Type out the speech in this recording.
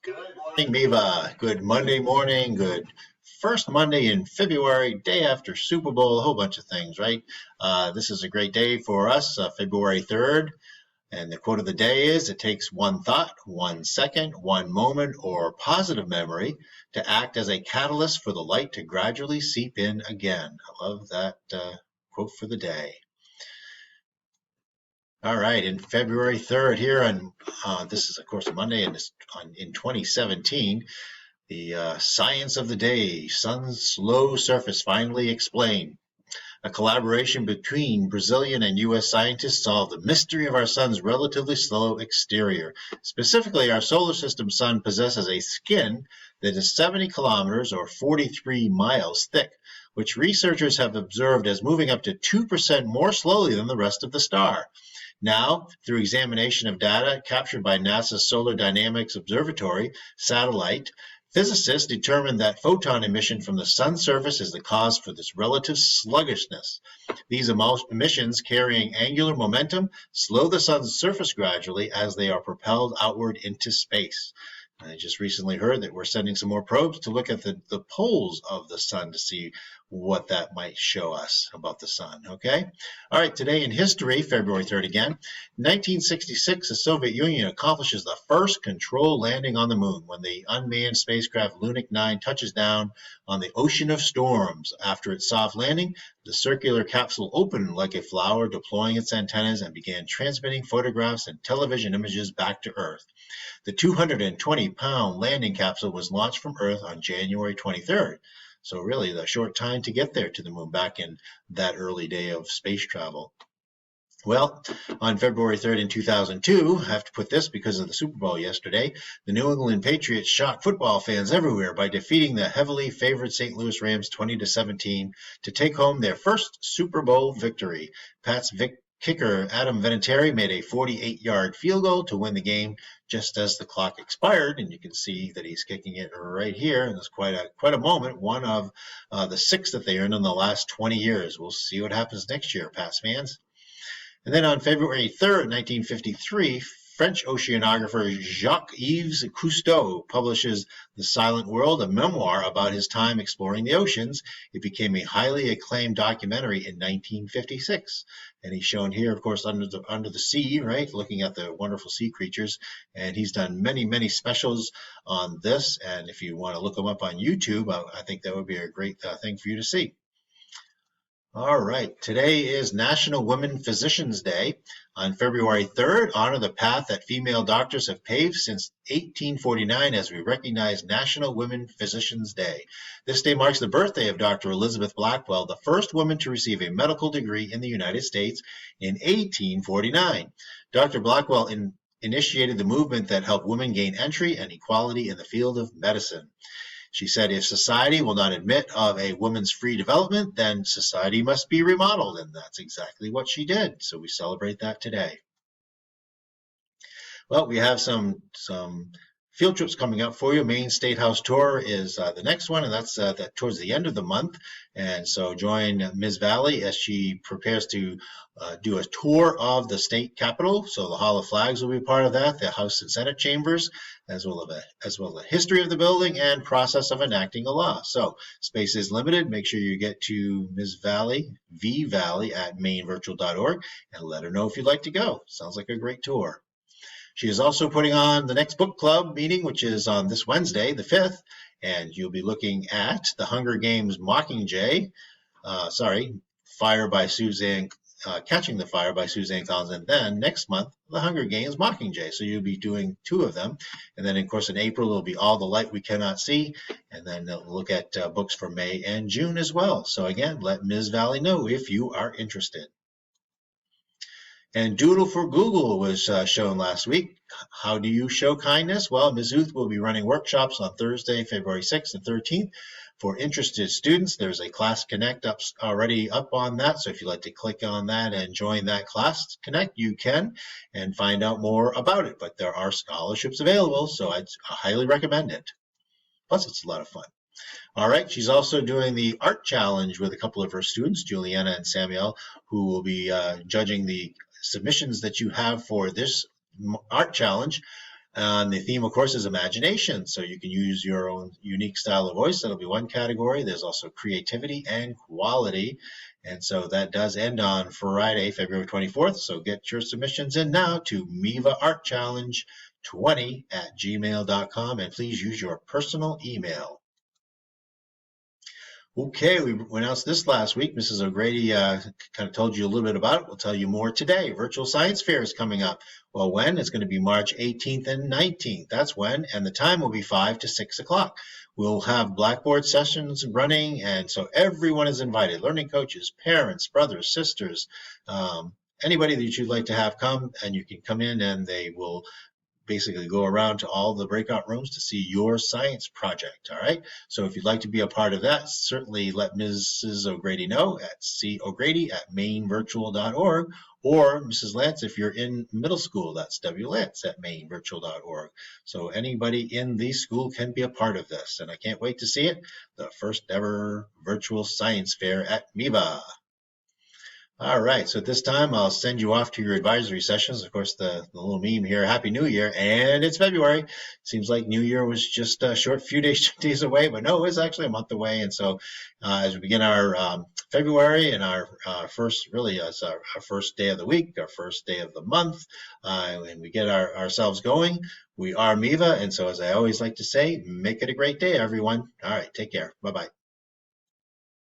Good morning, Miva. Good Monday morning. Good first Monday in February, day after Super Bowl, a whole bunch of things, right? This is a great day for us, February 3rd. And the quote of the day is, it takes one thought, 1 second, one moment, or positive memory to act as a catalyst for the light to gradually seep in again. I love that quote for the day. All right, in February 3rd here on, this is of course a Monday in 2017, the science of the day, sun's slow surface finally explained. A collaboration between Brazilian and U.S. scientists solved the mystery of our sun's relatively slow exterior. Specifically, our solar system sun possesses a skin that is 70 kilometers or 43 miles thick, which researchers have observed as moving up to 2% more slowly than the rest of the star. Now, through examination of data captured by NASA's Solar Dynamics Observatory satellite, physicists determined that photon emission from the sun's surface is the cause for this relative sluggishness. These emissions, carrying angular momentum, slow the sun's surface gradually as they are propelled outward into space. I just recently heard that we're sending some more probes to look at the poles of the sun to see what that might show us about the sun, okay? All right, today in history, February 3rd again, 1966, the Soviet Union accomplishes the first controlled landing on the moon when the unmanned spacecraft Lunik 9 touches down on the Ocean of Storms. After its soft landing, the circular capsule opened like a flower, deploying its antennas and began transmitting photographs and television images back to Earth. The 220-pound landing capsule was launched from Earth on January 23rd. So really, the short time to get there to the moon back in that early day of space travel. Well, on February 3rd in 2002, I have to put this because of the Super Bowl yesterday, the New England Patriots shocked football fans everywhere by defeating the heavily favored St. Louis Rams 20-17 to take home their first Super Bowl victory. Pats kicker Adam Vinatieri made a 48-yard field goal to win the game just as the clock expired, and you can see that he's kicking it right here, and it's quite a moment, one of the 6 that they earned in the last 20 years. We'll see what happens next year, Pats fans. And then on February 3rd, 1953, French oceanographer Jacques-Yves Cousteau publishes The Silent World, a memoir about his time exploring the oceans. It became a highly acclaimed documentary in 1956. And he's shown here, of course, under the sea, right, looking at the wonderful sea creatures. And he's done many, many specials on this. And if you want to look him up on YouTube, I think that would be a great thing for you to see. All right, today is National Women Physicians Day. On February 3rd, honor the path that female doctors have paved since 1849 as we recognize National Women Physicians Day. This day marks the birthday of Dr. Elizabeth Blackwell, the first woman to receive a medical degree in the United States in 1849. Dr. Blackwell initiated the movement that helped women gain entry and equality in the field of medicine. She said, if society will not admit of a woman's free development, then society must be remodeled. And that's exactly what she did. So we celebrate that today. Well, we have some field trips coming up for you. Maine State House Tour is the next one, and that's towards the end of the month. And so join Ms. Valley as she prepares to do a tour of the state capitol. So the Hall of Flags will be part of that, the House and Senate chambers, as well as the history of the building and process of enacting a law. So space is limited. Make sure you get to Ms. Valley, vvalley at mainevirtual.org, and let her know if you'd like to go. Sounds like a great tour. She is also putting on the next book club meeting, which is on this Wednesday, the 5th, and you'll be looking at The Hunger Games Mockingjay, Fire by Suzanne, Catching the Fire by Suzanne Collins, and then next month, The Hunger Games Mockingjay. So you'll be doing 2 of them, and then of course in April it'll be All the Light We Cannot See, and then they'll look at books for May and June as well. So again, let Ms. Valley know if you are interested. And Doodle for Google was shown last week. How do you show kindness? Well, Ms. Uth will be running workshops on Thursday, February 6th and 13th. For interested students, there's a Class Connect already up on that. So if you'd like to click on that and join that Class Connect, you can and find out more about it. But there are scholarships available, so I highly recommend it. Plus, it's a lot of fun. All right, she's also doing the art challenge with a couple of her students, Juliana and Samuel, who will be judging the submissions that you have for this art challenge. And the theme, of course, is imagination. So you can use your own unique style of voice. That'll be one category. There's also creativity and quality. And so that does end on Friday, February 24th. So get your submissions in now to Miva Art Challenge 20@gmail.com, and please use your personal email. Okay, we announced this last week. Mrs. O'Grady kind of told you a little bit about it. We'll tell you more today. Virtual Science Fair is coming up. Well, when? It's going to be March 18th and 19th. That's when, and the time will be 5 to 6 o'clock. We'll have Blackboard sessions running, and so everyone is invited. Learning coaches, parents, brothers, sisters, anybody that you'd like to have come, and you can come in and they will basically go around to all the breakout rooms to see your science project. All right. So if you'd like to be a part of that, certainly let Mrs. O'Grady know at cogrady@mainvirtual.org, or Mrs. Lance, if you're in middle school, that's wlance@mainvirtual.org. So anybody in the school can be a part of this. And I can't wait to see it. The first ever virtual science fair at MIVA. All right, so at this time, I'll send you off to your advisory sessions. Of course, the little meme here, Happy New Year, and it's February. Seems like New Year was just a short few days away, but no, it's actually a month away. And so as we begin our February and our first, really, as our first day of the week, our first day of the month, and we get ourselves going, we are MIVA. And so as I always like to say, make it a great day, everyone. All right, take care. Bye-bye.